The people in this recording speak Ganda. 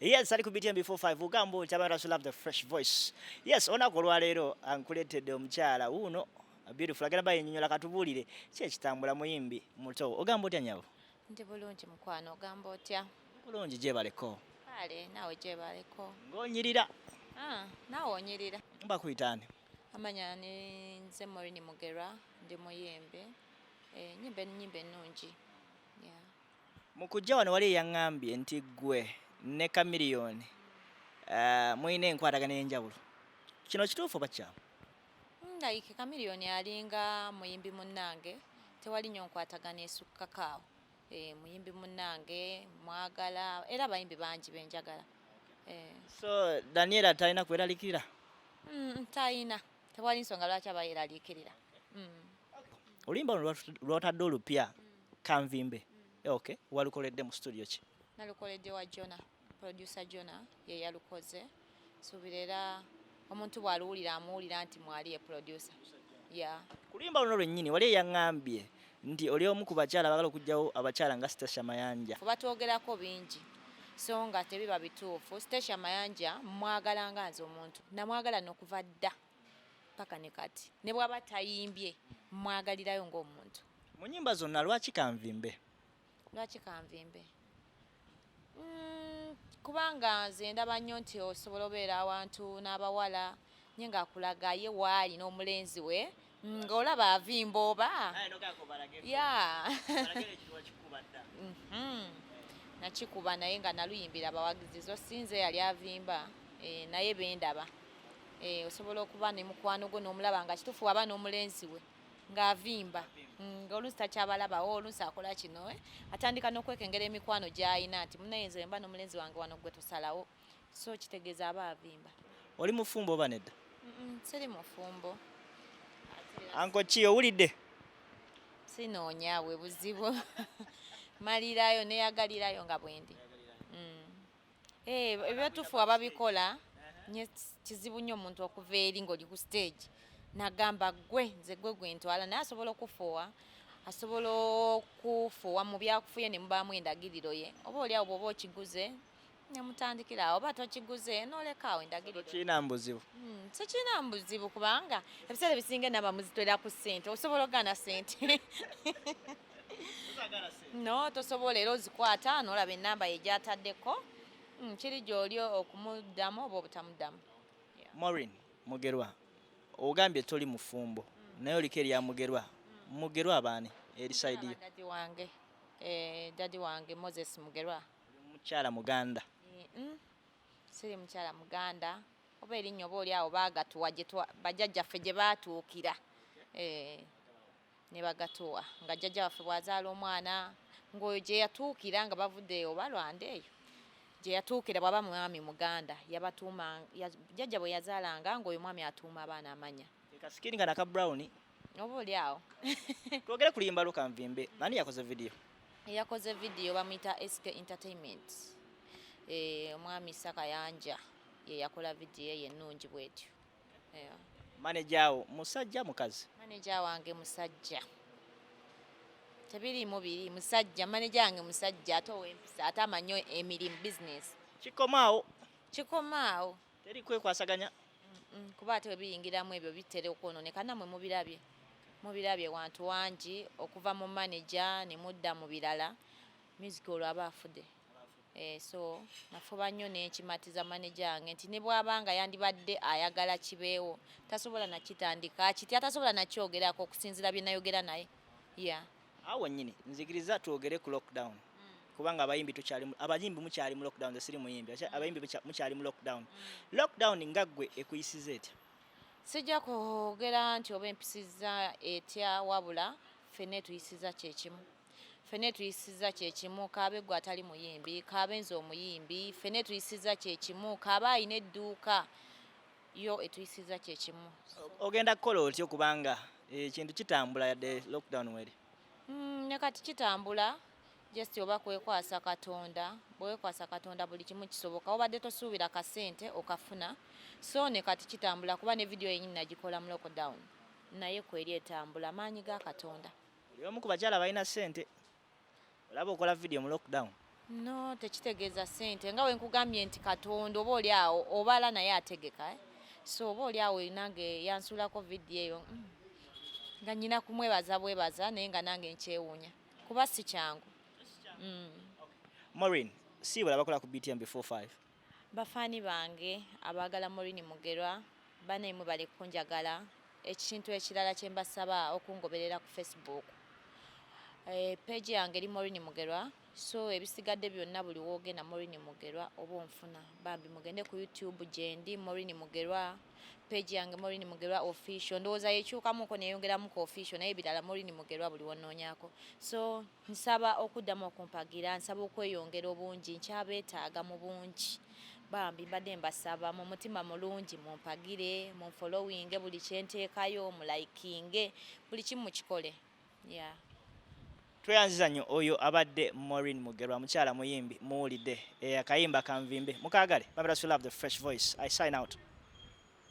Yes, ali ku BTM before 5 ugambo Tabara to love the fresh voice. Yes, onako olwaleero ankuleetedde omukyala uno beautiful agenda baye nyonyola katubulire kye kitambula muyimbi muto ogambo otya nyabo Ndi bulungi mukwano ogamba otya? bulungi gyebaleko Kale naawe gyebaleko. ng'onyirira Naawe onyirira. mbakuyitaani Amanya ni nze Morini Mugerwa ndi muyimbi. Nyimbe ennungi. Yeah. mu kujja wano wali eyaŋŋambye nti ggwe ne Chameleone muyina enkwatagana enjawulo kino kituufu oba kyamu Like Chameleone alinga muyimbi munnange tewali nnyo nkwatagana esukkakaawo. Muyimbi munnange mwagala era abayimbi bangi benjagala. so Daniela talina kweralikirira Tayina tewali nsonga lwaki abayeraliikirira. oluyimba luno lwotadde olupya Kanvimbe okay walukoledde mu studio ki Nalukoledde wa Jona, producer Jona ye yalukoze. Suubira era omuntu bw'aluwulira amuwulira nti mwali ye producer. Yeah. kuluyimba luno lwennyini wali eyaŋŋambye nti oli omu ku bakyala abagala okugyawo abakyala nga Stacia Mayanja Batwogerako bingi so nga tebiba bituufu. Stacia Mayanja mwagala nga nze omuntu namwagala n'okuva dda paka ne kati ne bw'aba tayimbye mwagalirayo ng'omuntu. mu nnyimba zonna lwaki Kanvimbe Lwaki Kanvimbe? Kubanga nze ndaba nnyo nti osobola obeera awantu n'abawala nye ng'akulaga ye waali n'omulenzi we ng'olaba avimba oba nakikuba naye nga naluyimbira abawagizi zo sinze yali avimba naye bendaba osobola okuba ne mukwano gwo n'omulaba nga kituufu waba n'omulenzi we ng'avimba ng'oluusi takyabalabawo oluusi akola kino atandika n'okwekengera emikwano gy'ayina nti munaye nze mba n'omulenzi wange wano gwe tusalawo so kitegeeza aba avimba. oli mufumbo oba nedda Siri mufumbo. anko ki owulidde Sinoonya bwe buzibu malirayo neyagalirayo nga bwendi. Ebyotuufu ababikola nye kizibu nnyo omuntu okuva eri ng'oli ku stage nagamba gwe nze gwe ntwala naye asobola okufuuwa asobola okufuuwa mu byakufuye ne mubaamu endagiriro ye oba oli awo bw'oba okiguze nemutandikira awo oba tokiguze n'olekaawo endagiriro. kirina mbuzibu Tekirina mbuzibu kubanga ebiseera ebisinga enamba muzitwera ku ssente osobola ogaana ssente no tosobola era ozikwata n'olaba ennamba ye gy'ataddeko kiri gy'oli okumuddamu oba obutamuddamu. Maureen Mugerwa ogambye toli mufumbo naye oliko erya Mugerwa abaani eri side yo Dadi wange Moses Mugerwa mukyala Muganda siri mukyala Muganda oba erinnya oba oli awo baagatuwa bajjajjaffe gye baatuukira ne bagatuwa nga jjajja waffe bw'azaala omwana ng'oyo gye yatuukira nga bavudde oba Lwanda eyo gye yatuukira bw'aba mwami Muganda yabatuuma jjajja bwe yazaalanga ng'oyo mwami atuuma abaana amanya kasikiringa naka Brown oba oli awo. twogere ku luyimba lwo Kanvimbe nani yakoze video Yakoze video bamuyita SK Entertainment. Omwami Sakayanja ye yakola video ye ennungi bwetyo. manager wo musajja mukazi Manager wange musajja. Tebiriimu biri musajja manager wange musajja ate ow'empisa ate amanyi emirimu business. Kikomaawo. teri kwekwasaganya Kuba ate biyingiramu ebyo bitera okwonooneka namwe mubirabye wantu wangi okuva mu manager ne mudda mu birala music olwo aba afudde. So nafuba nnyo n'ekimatiza manager wange nti ne bw'abanga yandibadde ayagala kibeewo tasobola nakitandika kiti atasobola nakyogerako okusinzira bye nayogera naye. awo nnyini nzikiriza twogere ku lockdown kubanga abayimbi mukyali mu lockdown siri muyimbi abayimbi mukyali mu lockdown nga ggwe ekuyisiza etya sijja kwogera nti oba empisiza etya wabula ffenna tuyisiza kyekimu kaabe gwe atali muyimbi kaabe nze omuyimbi ffenna tuyisiza kyekimu kaaba alina edduuka yo etuyisiza kyekimu. ogenda kukola otyo kubanga ekintu kitambula yadde lockdown weri ne kati kitambula just oba kwekwasa Katonda bwekwasa Katonda buli kimu kisoboka obadde tosuubira kasente okafuna so ne kati kitambula kuba ne video yennyini nagikola mu lockdown naye kweri etambula maanyi ga Katonda. oli omu ku bakyala balina ssente olaba okola video mu lockdown no tekitegeeza ssente nga we nkugambye nti katonda oba oli awo obala naye ategeka so oba oli awo nange yansuulako vidiyo eyo nga nnyina kumwebaza bwebaza naye nga nange nkyewuunya kuba si kyangu. Maureen, siibula bakola ku BTM before 5. Bafaani bange abaagala Maureen Mugerwa banaimwe bali kunjagala. Ekintu ekirala kye mbasaba okungoberera ku Facebook. Page yange eri Maureen Mugerwa, so ebisigadde byonna buli woogenda Maureen Mugerwa oba onfuna bambi mugende ku YouTube gyendi Maureen Mugerwa, page yange Maureen Mugerwa official, ndowooza yekyukamuko neyongeramuko official naye ebirala Maureen Mugerwa buli wonoonyaako. So nsaba okuddamu okumpagira, nsaba okweyongera obungi, nkyabeetaaga mu bungi bambi mbadde mbasaba mu mutima mulungi mumpagire, munfollowinge buli kyenteekayo, mulaikinge, buli kimu kikole. Yeah. Tweyanziza nnyo oyo abadde Maureen Mugerwa, mukyala muyimbi muwulidde akayimba kanvimbe mukaagale. Bamira to love the fresh voice. I sign out.